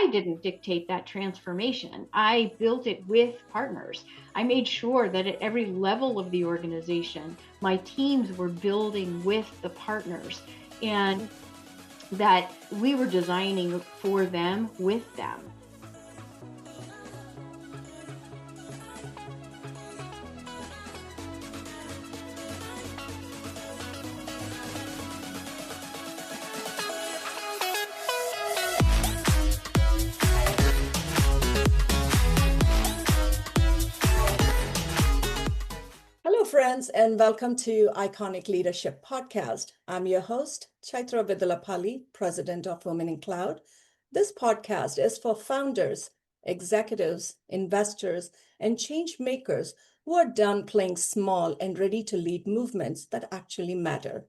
I didn't dictate that transformation. I built it with partners. I made sure that at every level of the organization, my teams were building with the partners and that we were designing for them with them. Hello, friends, and welcome to Iconic Leadership Podcast. I'm your host, Chaitra Vidalapalli, President of Women in Cloud. This podcast is for founders, executives, investors, and change makers who are done playing small and ready to lead movements that actually matter.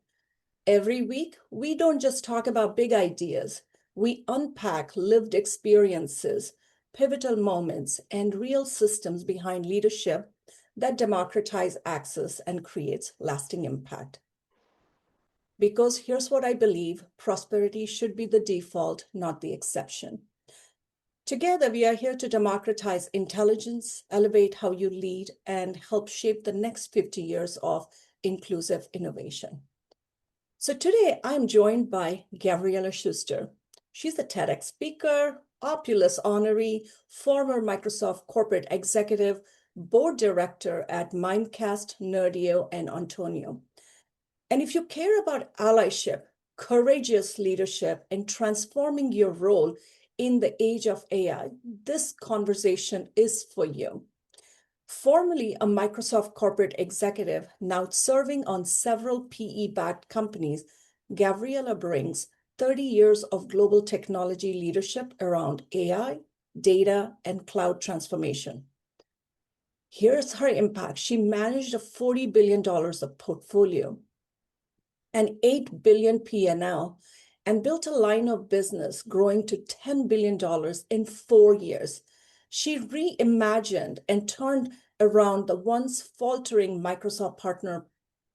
Every week, we don't just talk about big ideas. We unpack lived experiences, pivotal moments, and real systems behind leadership that democratize access and creates lasting impact. Because here's what I believe, prosperity should be the default, not the exception. Together, we are here to democratize intelligence, elevate how you lead, and help shape the next 50 years of inclusive innovation. So today, I'm joined by Gavriella Schuster. She's a TEDx speaker, Opulus honoree, former Microsoft corporate executive, board director at Mimecast, Nerdio, and Antonio. And if you care about allyship, courageous leadership, and transforming your role in the age of AI, this conversation is for you. Formerly a Microsoft corporate executive, now serving on several PE-backed companies, Gavriella brings 30 years of global technology leadership around AI, data, and cloud transformation. Here's her impact. She managed a $40 billion of portfolio, an $8 billion P&L, and built a line of business growing to $10 billion in 4 years. She reimagined and turned around the once faltering Microsoft Partner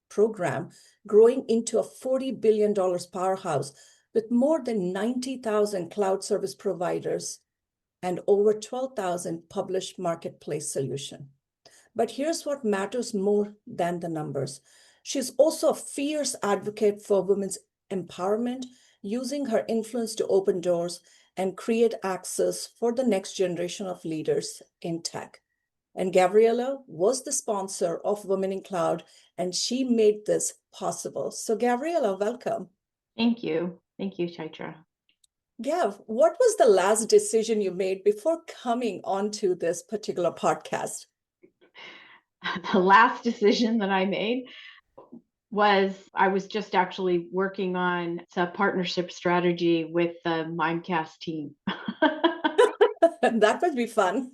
Program, growing into a $40 billion powerhouse with more than 90,000 cloud service providers and over 12,000 published marketplace solutions. But here's what matters more than the numbers. She's also a fierce advocate for women's empowerment, using her influence to open doors and create access for the next generation of leaders in tech. And Gavriella was the sponsor of Women in Cloud, and she made this possible. So Gavriella, welcome. Thank you. Thank you, Chaitra. Gav, what was the last decision you made before coming onto this particular podcast? The last decision that I made was I was just actually working on a partnership strategy with the Mimecast team. That would be fun.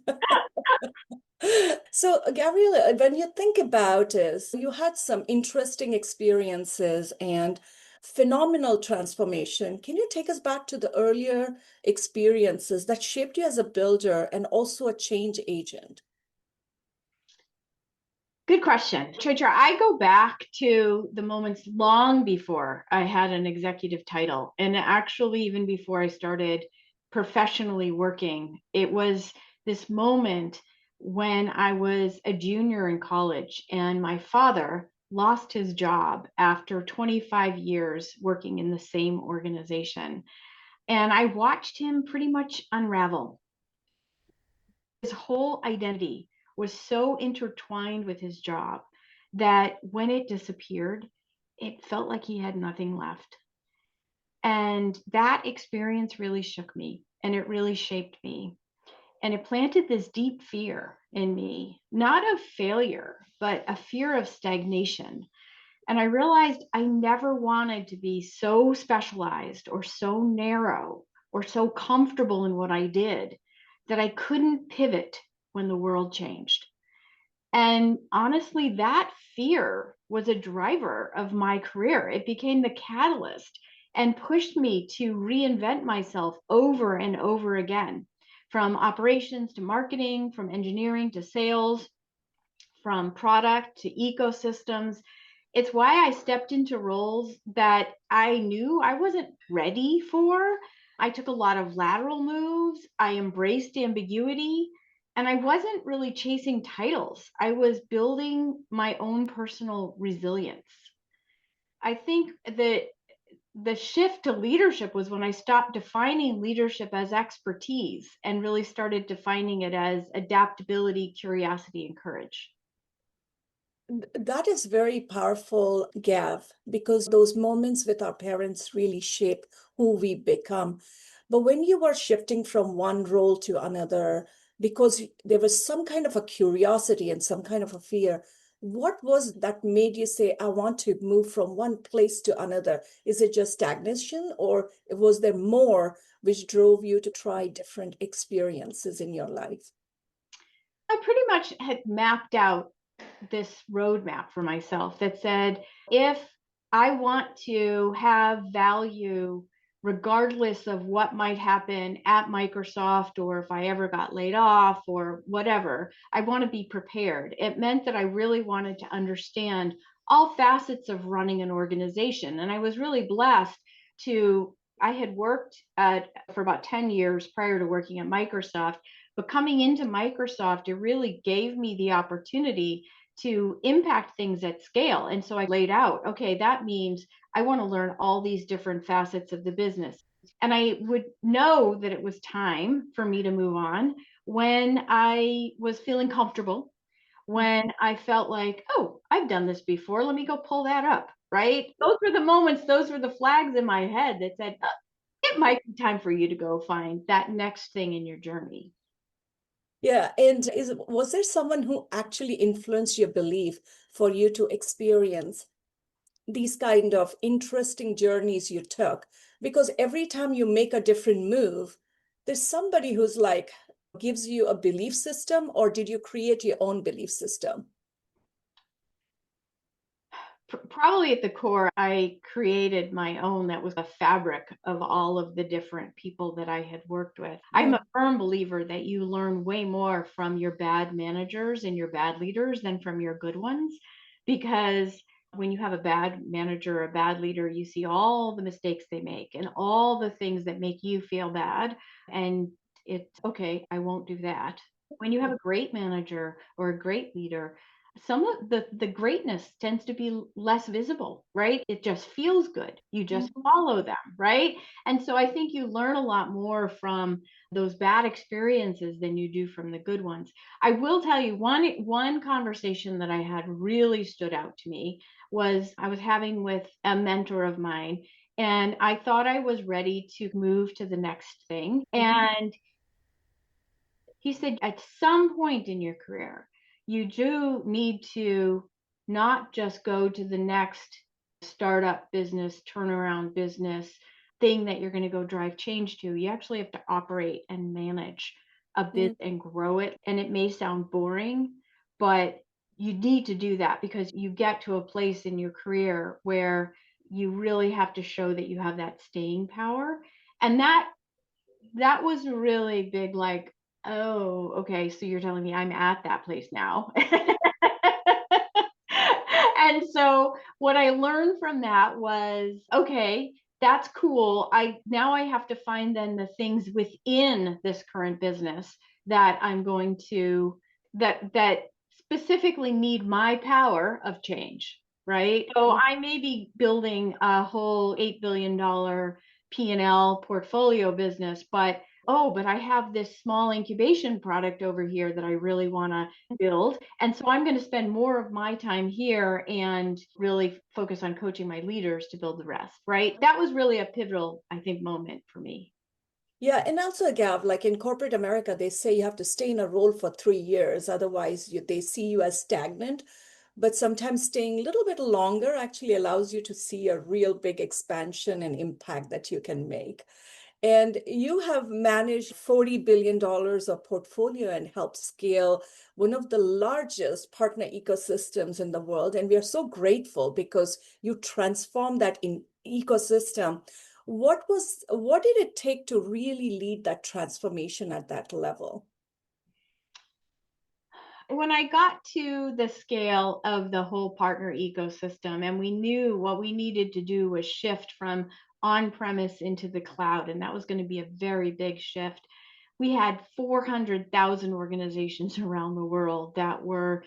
So, Gavriella, when you think about this, you had some interesting experiences and phenomenal transformation. Can you take us back to the earlier experiences that shaped you as a builder and also a change agent? Good question. Chaitra, I go back to the moments long before I had an executive title, and actually even before I started professionally working. It was this moment when I was a junior in college and my father lost his job after 25 years working in the same organization. And I watched him pretty much unravel. His whole identity was so intertwined with his job that when it disappeared, it felt like he had nothing left. And that experience really shook me and it really shaped me. And it planted this deep fear in me, not of failure, but a fear of stagnation. And I realized I never wanted to be so specialized or so narrow or so comfortable in what I did that I couldn't pivot when the world changed. And honestly, that fear was a driver of my career. It became the catalyst and pushed me to reinvent myself over and over again, from operations to marketing, from engineering to sales, from product to ecosystems. It's why I stepped into roles that I knew I wasn't ready for, I took a lot of lateral moves. I embraced ambiguity. And I wasn't really chasing titles. I was building my own personal resilience. I think that the shift to leadership was when I stopped defining leadership as expertise and really started defining it as adaptability, curiosity, and courage. That is very powerful, Gav, because those moments with our parents really shape who we become. But when you were shifting from one role to another, because there was some kind of a curiosity and some kind of a fear, what was that made you say, I want to move from one place to another? Is it just stagnation, or was there more which drove you to try different experiences in your life? I pretty much had mapped out this roadmap for myself that said, if I want to have value, regardless of what might happen at Microsoft or if I ever got laid off or whatever, I want to be prepared. It meant that I really wanted to understand all facets of running an organization. And I was really blessed to, I had worked for about 10 years prior to working at Microsoft. But coming into Microsoft, it really gave me the opportunity to impact things at scale. And so I laid out, okay, that means I want to learn all these different facets of the business. And I would know that it was time for me to move on when I was feeling comfortable, when I felt like, oh, I've done this before. Let me go pull that up. Right. Those were the moments, those were the flags in my head that said, oh, it might be time for you to go find that next thing in your journey. Yeah, and was there someone who actually influenced your belief for you to experience these kind of interesting journeys you took? Because every time you make a different move, there's somebody who's like gives you a belief system, or did you create your own belief system? Probably at the core, I created my own that was a fabric of all of the different people that I had worked with. I'm a Mm, firm believer that you learn way more from your bad managers and your bad leaders than from your good ones, because when you have a bad manager or a bad leader, you see all the mistakes they make and all the things that make you feel bad. And it's okay, I won't do that. When you have a great manager or a great leader, some of the greatness tends to be less visible, right? It just feels good. You just mhm. follow them, right? And so I think you learn a lot more from those bad experiences than you do from the good ones. I will tell you one conversation that I had really stood out to me was I was having with a mentor of mine, and I thought I was ready to move to the next thing. And he said, at some point in your career, you do need to not just go to the next startup business, turnaround business thing that you're going to go drive change to. You actually have to operate and manage a bit Mm. and grow it. And it may sound boring, but you need to do that because you get to a place in your career where you really have to show that you have that staying power. And that was really big, like, oh, okay, so you're telling me I'm at that place now. And so what I learned from that was, okay, that's cool. I have to find then the things within this current business that I'm going to that specifically need my power of change, right? So I may be building a whole $8 billion P&L portfolio business, but oh, but I have this small incubation product over here that I really want to build. And so I'm going to spend more of my time here and really focus on coaching my leaders to build the rest, right? That was really a pivotal, I think, moment for me. Yeah, and also, Gav, like in corporate America, they say you have to stay in a role for 3 years, otherwise they see you as stagnant. But sometimes staying a little bit longer actually allows you to see a real big expansion and impact that you can make. And you have managed $40 billion of portfolio and helped scale one of the largest partner ecosystems in the world. And we are so grateful because you transformed that in ecosystem. What did it take to really lead that transformation at that level? When I got to the scale of the whole partner ecosystem and we knew what we needed to do was shift from on-premise into the cloud, and that was going to be a very big shift. We had 400,000 organizations around the world that were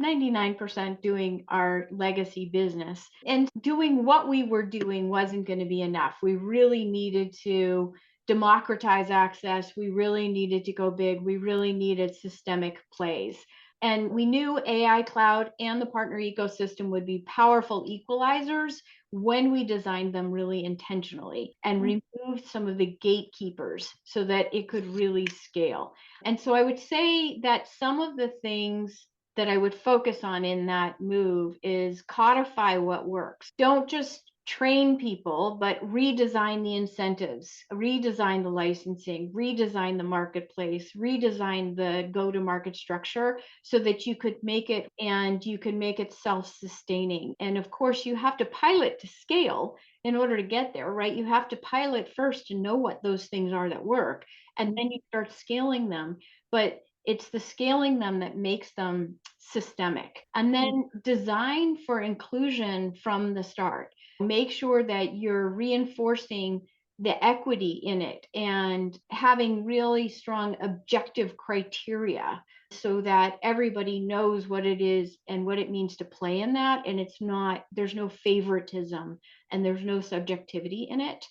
99% doing our legacy business, and doing what we were doing wasn't going to be enough. We really needed to democratize access. We really needed to go big. We really needed systemic plays. And we knew AI Cloud and the partner ecosystem would be powerful equalizers when we designed them really intentionally and removed some of the gatekeepers so that it could really scale. And so I would say that some of the things that I would focus on in that move is codify what works. Don't just train people, but redesign the incentives, redesign the licensing, redesign the marketplace, redesign the go-to-market structure so that you could make it, and you can make it self-sustaining. And of course, you have to pilot to scale in order to get there, right? You have to pilot first to know what those things are that work, and then you start scaling them. But it's the scaling them that makes them systemic. And then design for inclusion from the start. Make sure that you're reinforcing the equity in it and having really strong objective criteria so that everybody knows what it is and what it means to play in that. And it's not, there's no favoritism and there's no subjectivity in it.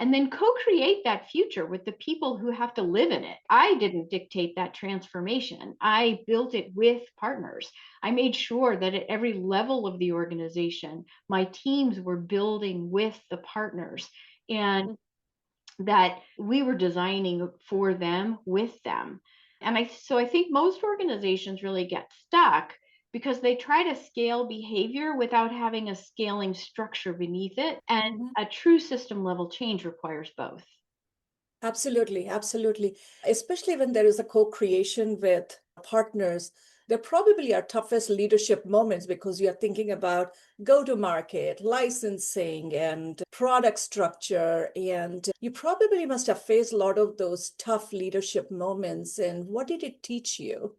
And then co-create that future with the people who have to live in it. I didn't dictate that transformation. I built it with partners. I made sure that at every level of the organization, my teams were building with the partners, and that we were designing for them, with them. And I think most organizations really get stuck because they try to scale behavior without having a scaling structure beneath it. And a true system level change requires both. Absolutely, absolutely. Especially when there is a co-creation with partners, they're probably our toughest leadership moments because you're thinking about go-to-market, licensing, and product structure. And you probably must have faced a lot of those tough leadership moments. And what did it teach you?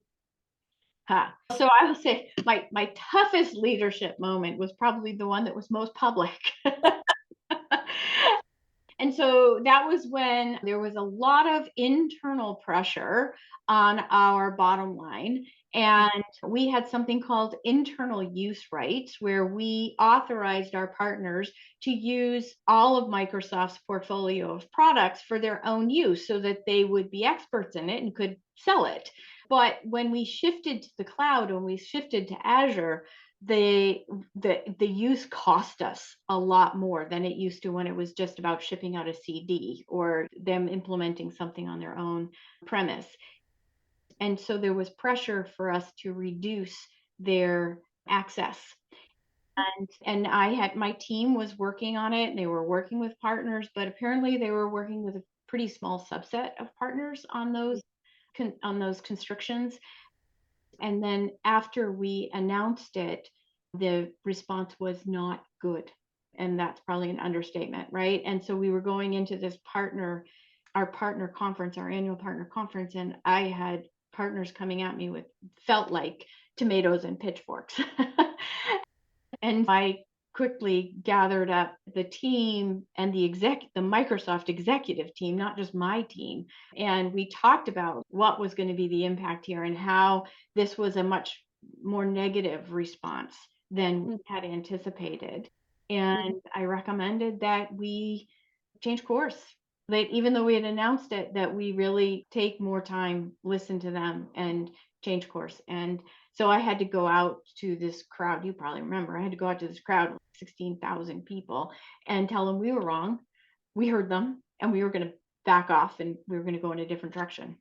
So I will say my toughest leadership moment was probably the one that was most public. And so that was when there was a lot of internal pressure on our bottom line. And we had something called internal use rights, where we authorized our partners to use all of Microsoft's portfolio of products for their own use so that they would be experts in it and could sell it. But when we shifted to the cloud, when we shifted to Azure, the use cost us a lot more than it used to when it was just about shipping out a CD or them implementing something on their own premise. And so there was pressure for us to reduce their access. And I had, my team was working on it, and they were working with partners, but apparently they were working with a pretty small subset of partners on those constrictions. And then after we announced it, the response was not good. And that's probably an understatement, right? And so we were going into this our partner conference, our annual partner conference, and I had partners coming at me with, felt like tomatoes and pitchforks. And I quickly gathered up the team and the Microsoft executive team, not just my team. And we talked about what was going to be the impact here and how this was a much more negative response than we had anticipated. And I recommended that we change course. That even though we had announced it, that we really take more time, listen to them, and change course. And so I had to go out to this crowd. You probably remember, I had to go out to this crowd, 16,000 people, and tell them we were wrong. We heard them, and we were going to back off, and we were going to go in a different direction.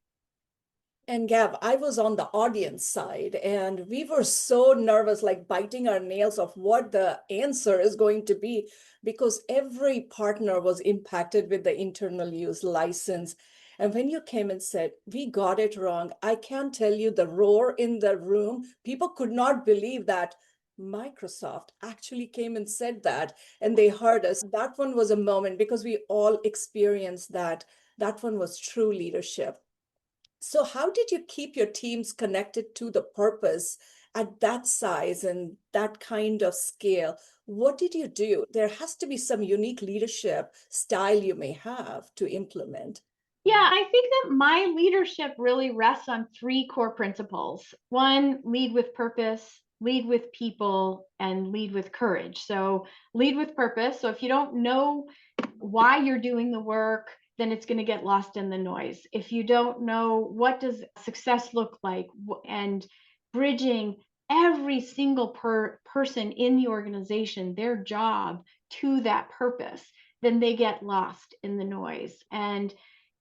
And Gav, I was on the audience side, and we were so nervous, like biting our nails of what the answer is going to be, because every partner was impacted with the internal use license. And when you came and said, we got it wrong, I can't tell you the roar in the room. People could not believe that Microsoft actually came and said that, and they heard us. That one was a moment because we all experienced that. That one was true leadership. So how did you keep your teams connected to the purpose at that size and that kind of scale? What did you do? There has to be some unique leadership style you may have to implement. Yeah, I think that my leadership really rests on three core principles. One, lead with purpose, lead with people, and lead with courage. So, lead with purpose. So, if you don't know why you're doing the work, then it's going to get lost in the noise. If you don't know what does success look like and bridging every single person in the organization, their job to that purpose, then they get lost in the noise.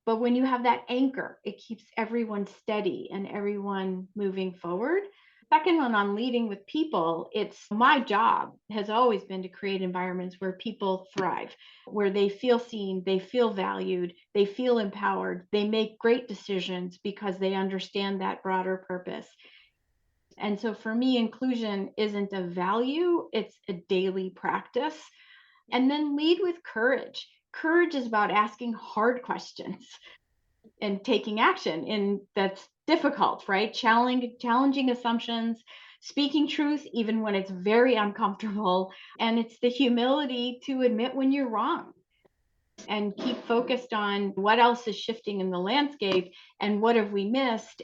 But when you have that anchor, it keeps everyone steady and everyone moving forward. Second one, on leading with people, it's my job has always been to create environments where people thrive, where they feel seen, they feel valued, they feel empowered, they make great decisions because they understand that broader purpose. And so for me, inclusion isn't a value, it's a daily practice. And then lead with courage. Courage is about asking hard questions and taking action, and that's difficult, right? Challenging assumptions, speaking truth even when it's very uncomfortable, and it's the humility to admit when you're wrong and keep focused on what else is shifting in the landscape and what have we missed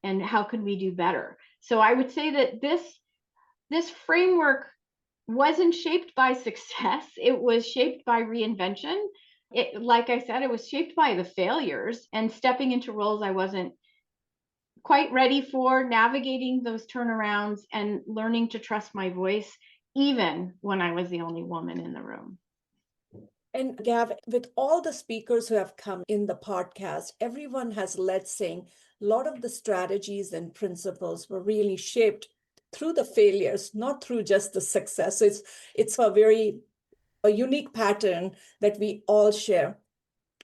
and how can we do better. So I would say that this framework wasn't shaped by success, it was shaped by reinvention. It, like I said, it was shaped by the failures and stepping into roles I wasn't quite ready for, navigating those turnarounds and learning to trust my voice, even when I was the only woman in the room. And Gav, with all the speakers who have come in the podcast, everyone has led saying a lot of the strategies and principles were really shaped through the failures, not through just the success. So it's a unique pattern that we all share.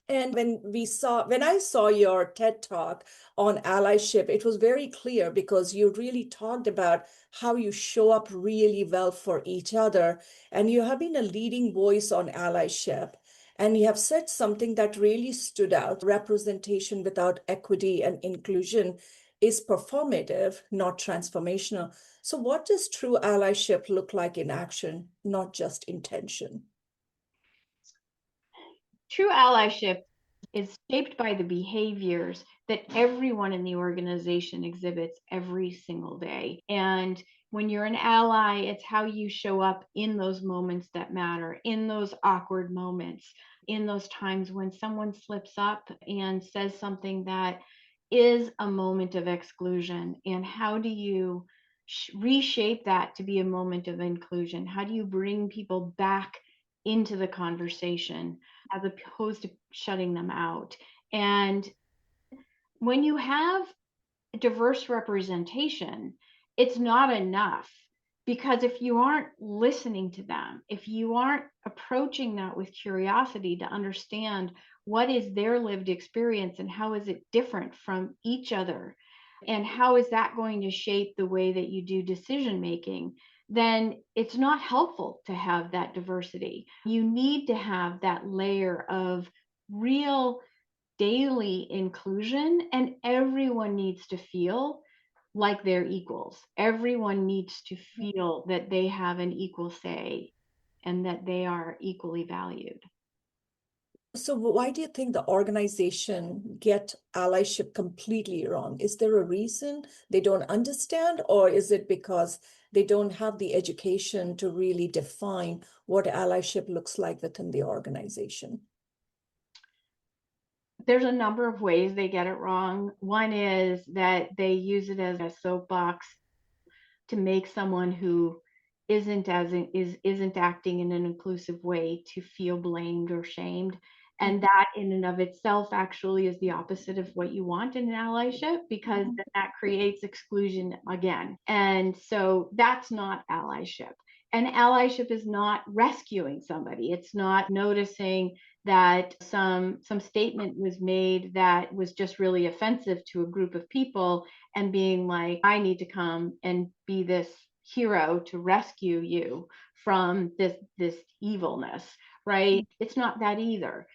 And when I saw your TED talk on allyship, it was very clear because you really talked about how you show up really well for each other. And you have been a leading voice on allyship. And you have said something that really stood out. Representation without equity and inclusion is performative, not transformational. So what does true allyship look like in action, not just intention? True allyship is shaped by the behaviors that everyone in the organization exhibits every single day. And when you're an ally, it's how you show up in those moments that matter, in those awkward moments, in those times when someone slips up and says something that is a moment of exclusion. And how do you reshape that to be a moment of inclusion? How do you bring people back into the conversation as opposed to shutting them out? And when you have diverse representation, it's not enough, because if you aren't listening to them, if you aren't approaching that with curiosity to understand what is their lived experience and how is it different from each other, and how is that going to shape the way that you do decision making, then it's not helpful to have that diversity. You need to have that layer of real daily inclusion, and everyone needs to feel like they're equals. Everyone needs to feel that they have an equal say and that they are equally valued. So why do you think the organization get allyship completely wrong? Is there a reason they don't understand, or is it because they don't have the education to really define what allyship looks like within the organization? There's a number of ways they get it wrong. One is that they use it as a soapbox to make someone who isn't acting in an inclusive way to feel blamed or shamed. And that in and of itself actually is the opposite of what you want in an allyship, because then that creates exclusion again. And so that's not allyship. And allyship is not rescuing somebody. It's not noticing that some statement was made that was just really offensive to a group of people and being like, I need to come and be this hero to rescue you from this evilness, right? It's not that either.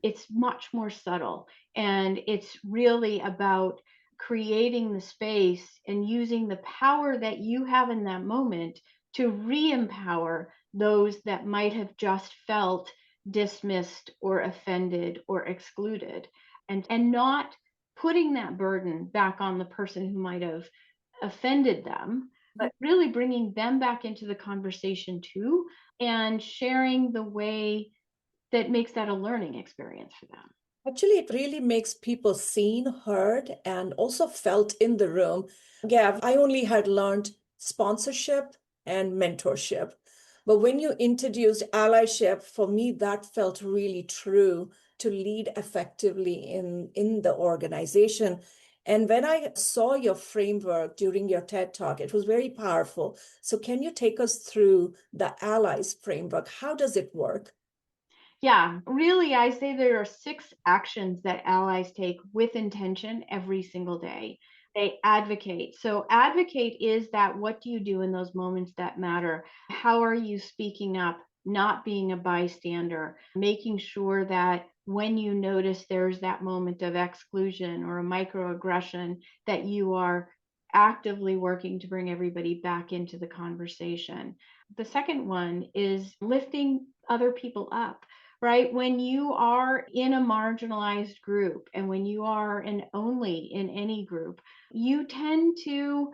It's much more subtle, and it's really about creating the space and using the power that you have in that moment to re-empower those that might have just felt dismissed or offended or excluded, and not putting that burden back on the person who might have offended them, but really bringing them back into the conversation too, and sharing the way that makes that a learning experience for them. Actually, it really makes people seen, heard, and also felt in the room. Gav, I only had learned sponsorship and mentorship. But when you introduced allyship, for me, that felt really true to lead effectively in the organization. And when I saw your framework during your TED Talk, it was very powerful. So can you take us through the allies framework? How does it work? Yeah, really, I say there are 6 actions that allies take with intention every single day. They advocate. So, advocate is that what do you do in those moments that matter? How are you speaking up, not being a bystander, making sure that when you notice there's that moment of exclusion or a microaggression, that you are actively working to bring everybody back into the conversation. The second one is lifting other people up, right? When you are in a marginalized group and when you are an only in any group, you tend to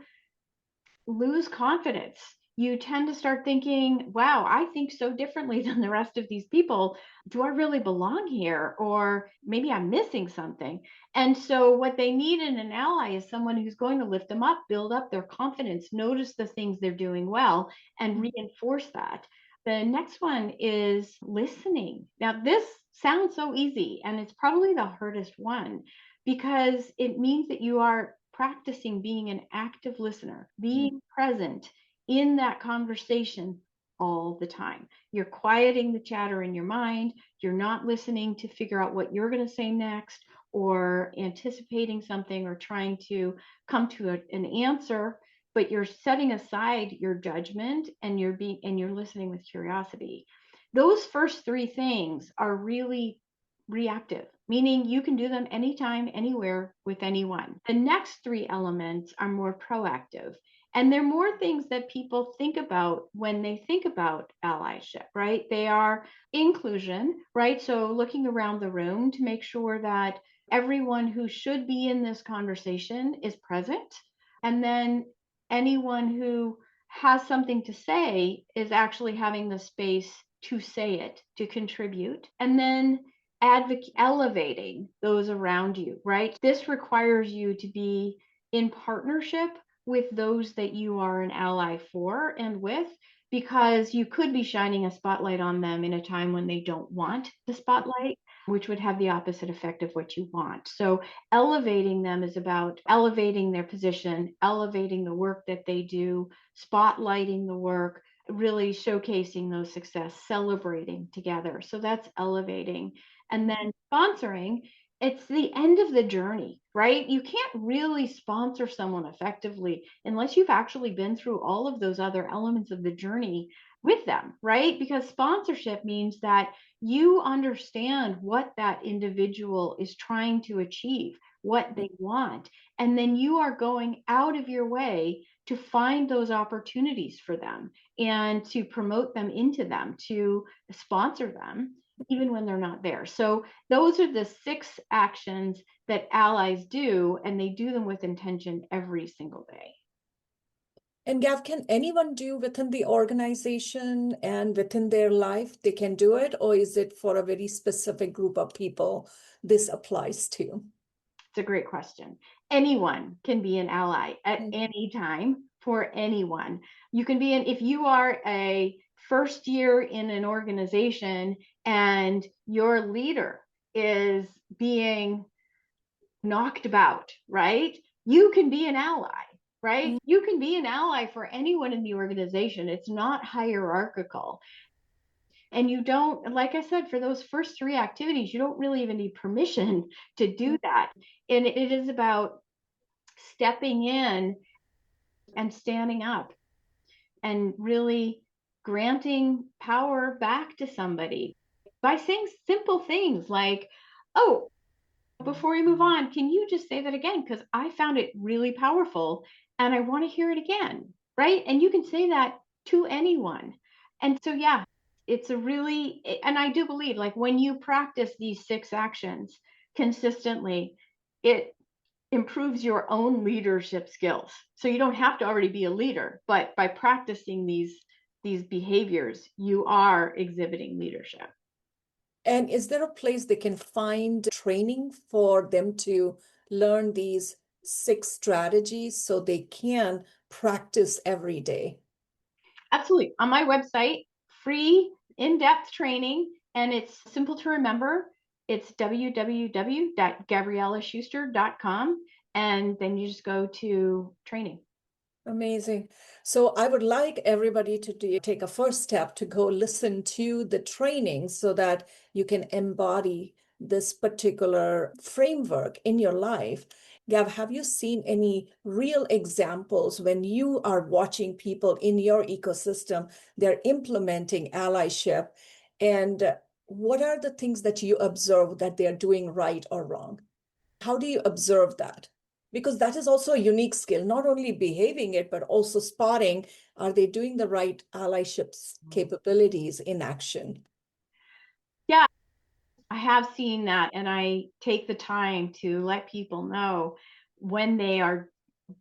lose confidence. You tend to start thinking, wow, I think so differently than the rest of these people. Do I really belong here? Or maybe I'm missing something. And so, what they need in an ally is someone who's going to lift them up, build up their confidence, notice the things they're doing well, and reinforce that. The next one is listening. Now, this sounds so easy, and it's probably the hardest one because it means that you are practicing being an active listener, being present in that conversation all the time. You're quieting the chatter in your mind. You're not listening to figure out what you're going to say next or anticipating something or trying to come to an answer, but you're setting aside your judgment and you're listening with curiosity. Those first 3 things are really reactive, meaning you can do them anytime, anywhere, with anyone. The next 3 elements are more proactive. And they're more things that people think about when they think about allyship, right? They are inclusion, right? So looking around the room to make sure that everyone who should be in this conversation is present. And then anyone who has something to say is actually having the space to say it, to contribute. And then elevating those around you, right? This requires you to be in partnership with those that you are an ally for and with, because you could be shining a spotlight on them in a time when they don't want the spotlight, which would have the opposite effect of what you want. So elevating them is about elevating their position, elevating the work that they do, spotlighting the work, really showcasing those success, celebrating together. So that's elevating. And then sponsoring, it's the end of the journey, right? You can't really sponsor someone effectively unless you've actually been through all of those other elements of the journey with them, right? Because sponsorship means that you understand what that individual is trying to achieve, what they want, and then you are going out of your way to find those opportunities for them and to promote them into them, to sponsor them even when they're not there. So those are the 6 actions that allies do, and they do them with intention every single day. And Gav, can anyone do within the organization and within their life? They can do it, or is it for a very specific group of people this applies to? It's a great question. Anyone can be an ally at any time for anyone. You can be if you are a first year in an organization and your leader is being knocked about, right? You can be an ally, right? You can be an ally for anyone in the organization. It's not hierarchical. And you don't, like I said, for those first 3 activities, you don't really even need permission to do that. And it is about stepping in and standing up and really granting power back to somebody by saying simple things like, oh, before we move on, can you just say that again? Because I found it really powerful and I want to hear it again, right? And you can say that to anyone. And so, yeah, it's a really, and I do believe like when you practice these 6 actions consistently, it improves your own leadership skills. So you don't have to already be a leader, but by practicing these behaviors, you are exhibiting leadership. And is there a place they can find training for them to learn these 6 strategies so they can practice every day? Absolutely. On my website, free in-depth training, and it's simple to remember. It's www.gavriellaSchuster.com, and then you just go to training. Amazing. So I would like everybody to take a first step to go listen to the training so that you can embody this particular framework in your life. Gav, have you seen any real examples when you are watching people in your ecosystem, they're implementing allyship, and what are the things that you observe that they're doing right or wrong? How do you observe that? Because that is also a unique skill, not only behaving it, but also spotting, are they doing the right allyship capabilities in action? Yeah, I have seen that, and I take the time to let people know when they are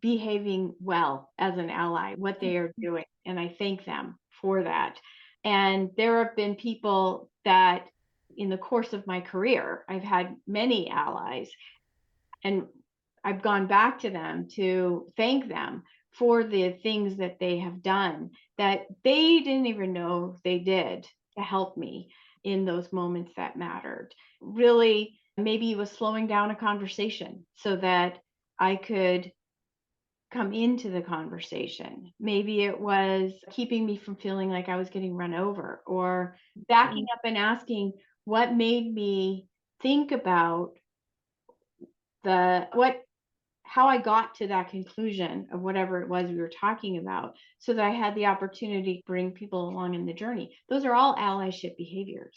behaving well as an ally, what they are doing, and I thank them for that. And there have been people that in the course of my career, I've had many allies, and I've gone back to them to thank them for the things that they have done that they didn't even know they did to help me in those moments that mattered. Really, maybe it was slowing down a conversation so that I could come into the conversation. Maybe it was keeping me from feeling like I was getting run over, or backing up and asking what made me think about how I got to that conclusion of whatever it was we were talking about, so that I had the opportunity to bring people along in the journey. Those are all allyship behaviors.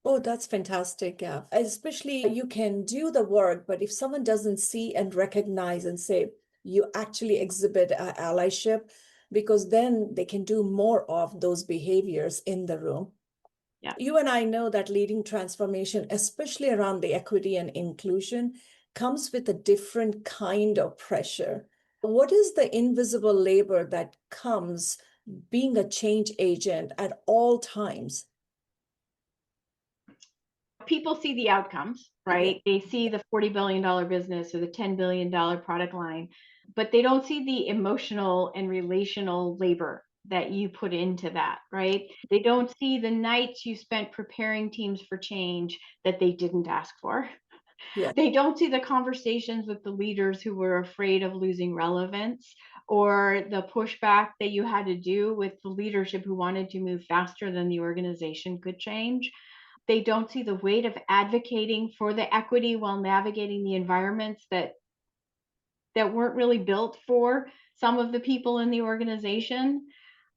Oh, that's fantastic, Gav. Especially you can do the work, but if someone doesn't see and recognize and say, you actually exhibit allyship, because then they can do more of those behaviors in the room. Yeah. You and I know that leading transformation, especially around the equity and inclusion, comes with a different kind of pressure. What is the invisible labor that comes being a change agent at all times? People see the outcomes, right? They see the $40 billion business or the $10 billion product line, but they don't see the emotional and relational labor that you put into that, right? They don't see the nights you spent preparing teams for change that they didn't ask for. Yeah. They don't see the conversations with the leaders who were afraid of losing relevance, or the pushback that you had to do with the leadership who wanted to move faster than the organization could change. They don't see the weight of advocating for the equity while navigating the environments that weren't really built for some of the people in the organization.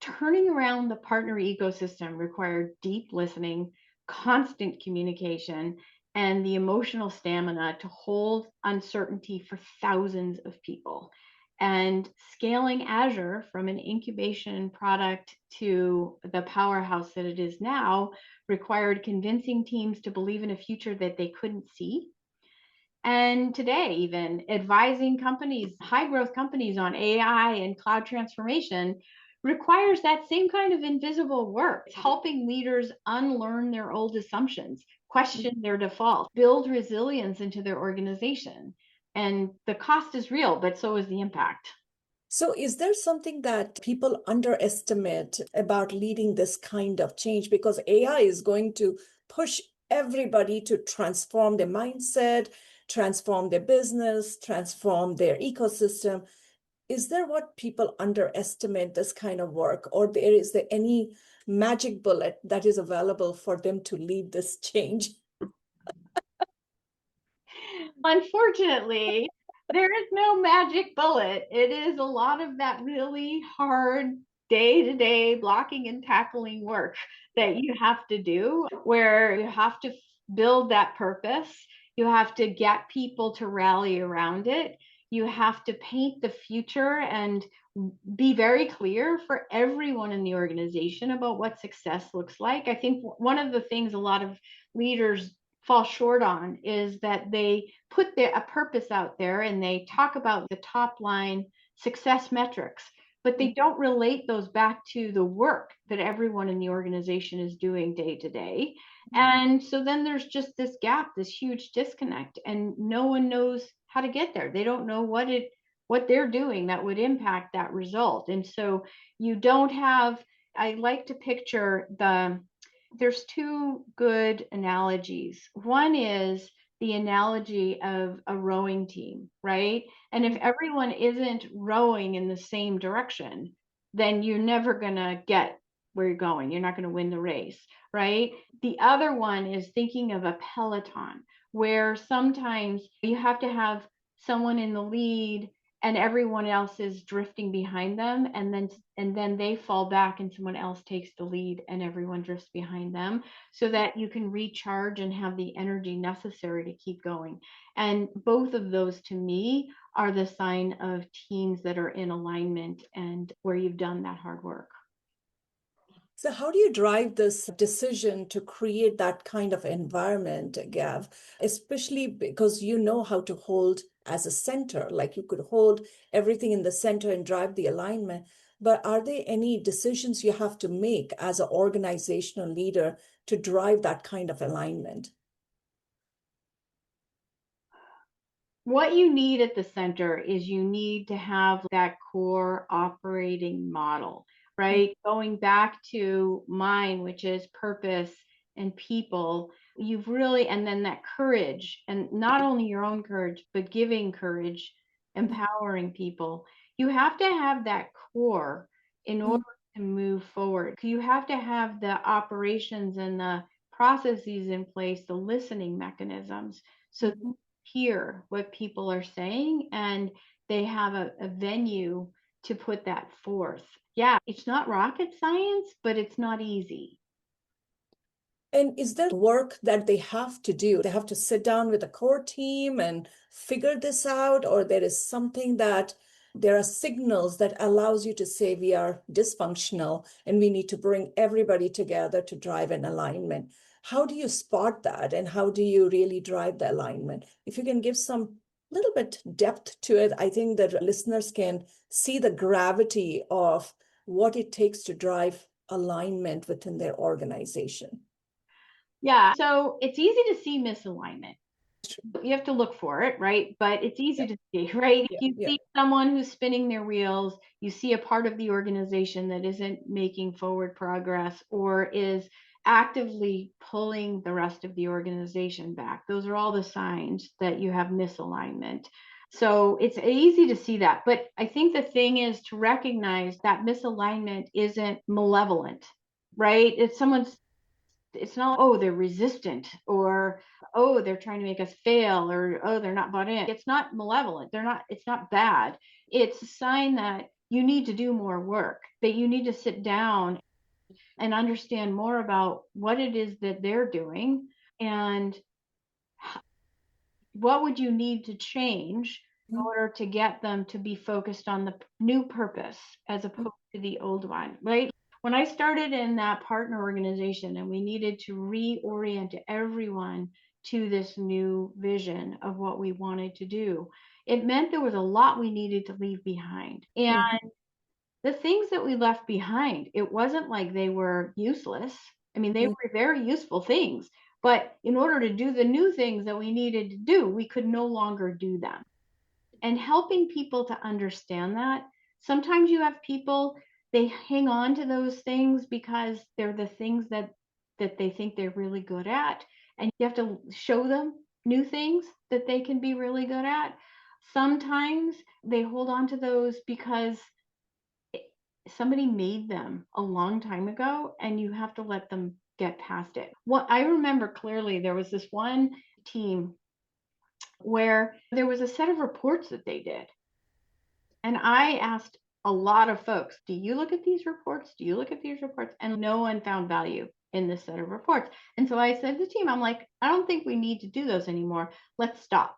Turning around the partner ecosystem required deep listening, constant communication, and the emotional stamina to hold uncertainty for thousands of people. And scaling Azure from an incubation product to the powerhouse that it is now required convincing teams to believe in a future that they couldn't see. And today, even advising companies, high growth companies on AI and cloud transformation requires that same kind of invisible work. It's helping leaders unlearn their old assumptions, question their defaults, build resilience into their organization. And the cost is real, but so is the impact. So, is there something that people underestimate about leading this kind of change? Because AI is going to push everybody to transform their mindset, transform their business, transform their ecosystem. Is there what people underestimate this kind of work, or is there any magic bullet that is available for them to lead this change? Unfortunately, there is no magic bullet. It is a lot of that really hard day to day blocking and tackling work that you have to do, where you have to build that purpose. You have to get people to rally around it. You have to paint the future and be very clear for everyone in the organization about what success looks like. I think one of the things a lot of leaders fall short on is that they put a purpose out there and they talk about the top line success metrics, but they don't relate those back to the work that everyone in the organization is doing day to day. And so then there's just this gap, this huge disconnect, and no one knows how to get there. They don't know what they're doing that would impact that result. And so you don't have, I like to picture there's two good analogies. One is the analogy of a rowing team, right? And if everyone isn't rowing in the same direction, then you're never going to get where you're going. You're not going to win the race, right? The other one is thinking of a peloton, where sometimes you have to have someone in the lead and everyone else is drifting behind them, and then they fall back and someone else takes the lead and everyone drifts behind them, so that you can recharge and have the energy necessary to keep going. And both of those to me are the sign of teams that are in alignment and where you've done that hard work. So how do you drive this decision to create that kind of environment, Gav, especially because you know how to hold as a center, like you could hold everything in the center and drive the alignment. But are there any decisions you have to make as an organizational leader to drive that kind of alignment? What you need at the center is you need to have that core operating model, right? Going back to mine, which is purpose and people, you've really, and then that courage, and not only your own courage, but giving courage, empowering people. You have to have that core in order to move forward. You have to have the operations and the processes in place, the listening mechanisms. So hear what people are saying and they have a venue to put that forth. Yeah, it's not rocket science, but it's not easy. And is there work that they have to do? They have to sit down with a core team and figure this out, or there is something that there are signals that allows you to say we are dysfunctional and we need to bring everybody together to drive an alignment. How do you spot that and how do you really drive the alignment? If you can give some little bit depth to it, I think that listeners can see the gravity of what it takes to drive alignment within their organization. Yeah, so it's easy to see misalignment. You have to look for it, right? But it's easy to see, right? If you see someone who's spinning their wheels, you see a part of the organization that isn't making forward progress or is actively pulling the rest of the organization back. Those are all the signs that you have misalignment. So it's easy to see that. But I think the thing is to recognize that misalignment isn't malevolent, right? It's not, oh, they're resistant, or oh, they're trying to make us fail, or oh, they're not bought in. It's not malevolent. It's not bad. It's a sign that you need to do more work, that you need to sit down and understand more about what it is that they're doing and what would you need to change in order to get them to be focused on the new purpose as opposed to the old one, right? When I started in that partner organization and we needed to reorient everyone to this new vision of what we wanted to do, it meant there was a lot we needed to leave behind. And the things that we left behind, it wasn't like they were useless. I mean, they were very useful things. But in order to do the new things that we needed to do, we could no longer do them. And helping people to understand that, sometimes you have people, they hang on to those things because they're the things that they think they're really good at. And you have to show them new things that they can be really good at. Sometimes they hold on to those because somebody made them a long time ago and you have to let them get past it. What I remember clearly, there was this one team where there was a set of reports that they did. And I asked a lot of folks, do you look at these reports? Do you look at these reports? And no one found value in this set of reports. And so I said to the team, I'm like, I don't think we need to do those anymore. Let's stop.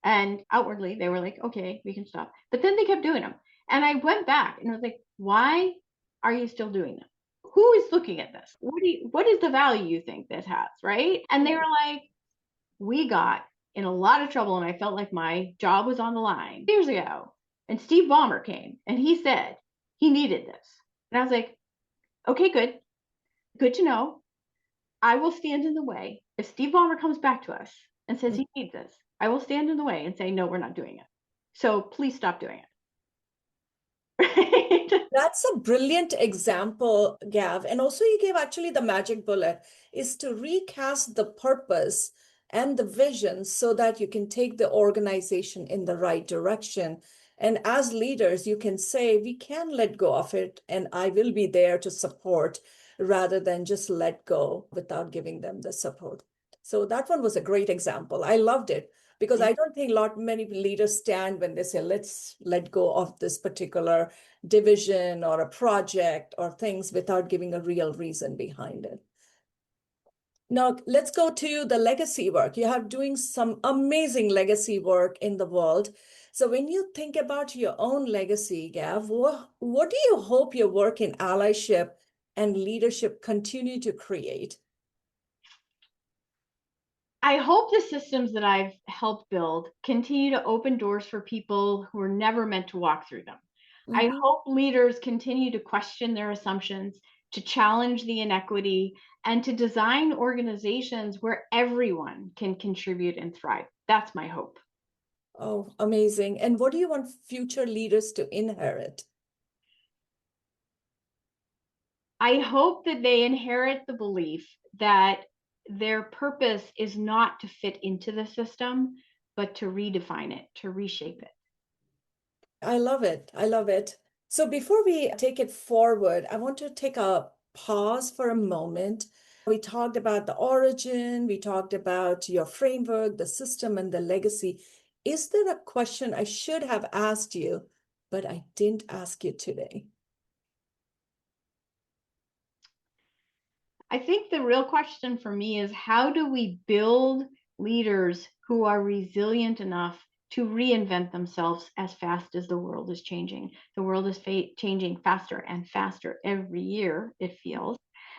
And outwardly, they were like, okay, we can stop. But then they kept doing them. And I went back and I was like, why are you still doing them? Who is looking at this? What is the value you think this has? Right. And they were like, we got in a lot of trouble and I felt like my job was on the line years ago. And Steve Ballmer came and he said he needed this. And I was like, okay, good. Good to know. I will stand in the way. If Steve Ballmer comes back to us and says he needs this, I will stand in the way and say, no, we're not doing it. So please stop doing it. Right? That's a brilliant example, Gav. And also, you gave actually the magic bullet is to recast the purpose and the vision so that you can take the organization in the right direction. And as leaders, you can say, we can let go of it, and I will be there to support rather than just let go without giving them the support. So that one was a great example. I loved it because I don't think many leaders stand when they say, let's let go of this particular division or a project or things without giving a real reason behind it. Now, let's go to the legacy work. You have doing some amazing legacy work in the world. So when you think about your own legacy, Gav, what do you hope your work in allyship and leadership continue to create? I hope the systems that I've helped build continue to open doors for people who were never meant to walk through them. I Mhm. hope leaders continue to question their assumptions, to challenge the inequity, and to design organizations where everyone can contribute and thrive. That's my hope. Oh, amazing. And what do you want future leaders to inherit? I hope that they inherit the belief that their purpose is not to fit into the system, but to redefine it, to reshape it. I love it. I love it. So before we take it forward, I want to take a pause for a moment. We talked about the origin, we talked about your framework, the system, and the legacy. Is there a question I should have asked you, but I didn't ask you today? I think the real question for me is how do we build leaders who are resilient enough to reinvent themselves as fast as the world is changing? The world is changing faster and faster every year, it feels.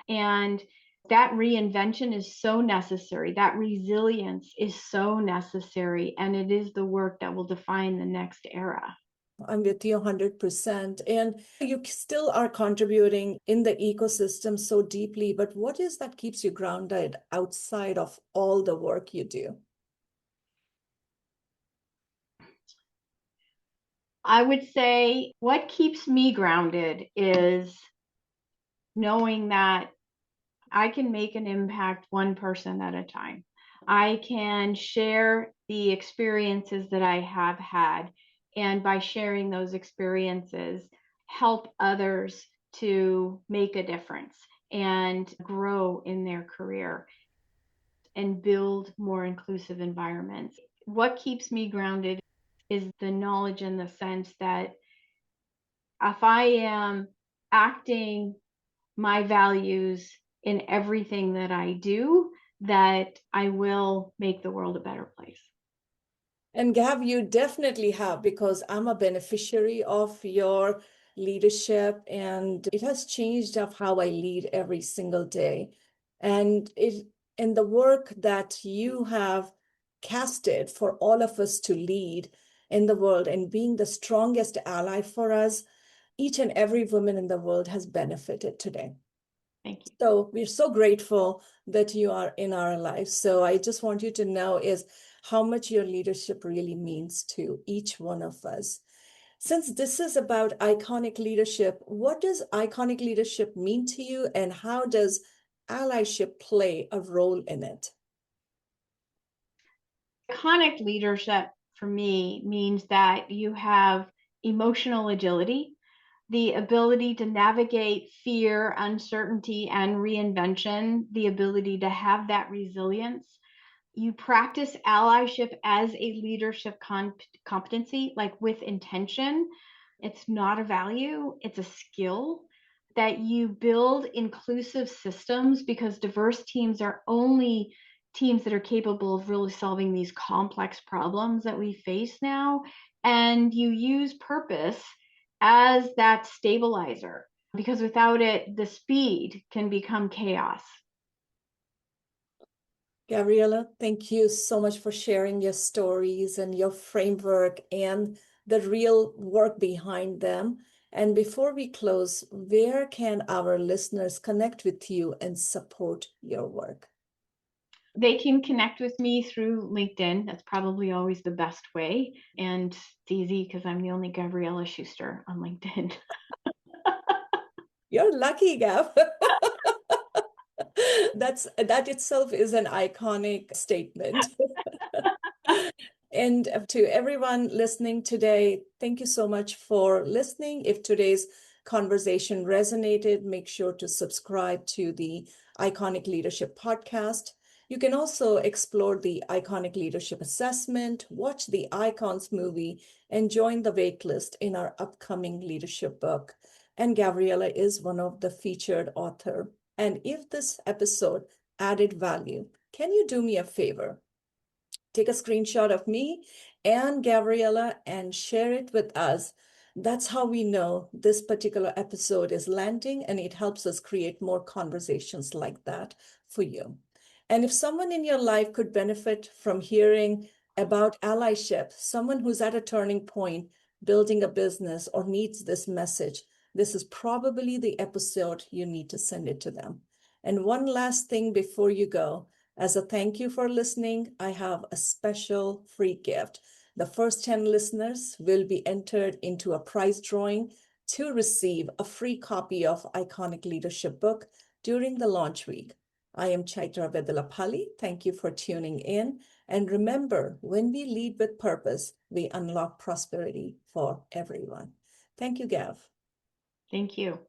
And that reinvention is so necessary. That resilience is so necessary. And it is the work that will define the next era. I'm with you 100%. And you still are contributing in the ecosystem so deeply, but what is that keeps you grounded outside of all the work you do? I would say what keeps me grounded is knowing that I can make an impact one person at a time. I can share the experiences that I have had, and by sharing those experiences, help others to make a difference and grow in their career and build more inclusive environments. What keeps me grounded is the knowledge and the sense that if I am acting my values in everything that I do, that I will make the world a better place. And Gav, you definitely have, because I'm a beneficiary of your leadership, and it has changed of how I lead every single day. And it and the work that you have casted for all of us to lead in the world and being the strongest ally for us, each and every woman in the world has benefited today. Thank you. So we're so grateful that you are in our lives. So I just want you to know is how much your leadership really means to each one of us. Since this is about iconic leadership, what does iconic leadership mean to you, and how does allyship play a role in it? Iconic leadership for me means that you have emotional agility, the ability to navigate fear, uncertainty, and reinvention, the ability to have that resilience. You practice allyship as a leadership competency, like with intention. It's not a value, it's a skill that you build inclusive systems because diverse teams are only teams that are capable of really solving these complex problems that we face now. And you use purpose as that stabilizer, because without it, the speed can become chaos. Gavriella, thank you so much for sharing your stories and your framework and the real work behind them. And before we close, where can our listeners connect with you and support your work? They can connect with me through LinkedIn. That's probably always the best way. And it's easy because I'm the only Gavriella Schuster on LinkedIn. You're lucky, Gav. That itself is an iconic statement. And to everyone listening today, thank you so much for listening. If today's conversation resonated, make sure to subscribe to the Iconic Leadership podcast. You can also explore the Iconic Leadership assessment, watch the Icons movie, and join the waitlist in our upcoming leadership book. And Gavriella is one of the featured author. And if this episode added value, can you do me a favor? Take a screenshot of me and Gavriella and share it with us. That's how we know this particular episode is landing, and it helps us create more conversations like that for you. And if someone in your life could benefit from hearing about allyship, someone who's at a turning point, building a business, or needs this message, this is probably the episode you need to send it to them. And one last thing before you go. As a thank you for listening, I have a special free gift. The first 10 listeners will be entered into a prize drawing to receive a free copy of Iconic Leadership book during the launch week. I am Chaitra Vedalapalli. Thank you for tuning in. And remember, when we lead with purpose, we unlock prosperity for everyone. Thank you, Gav. Thank you.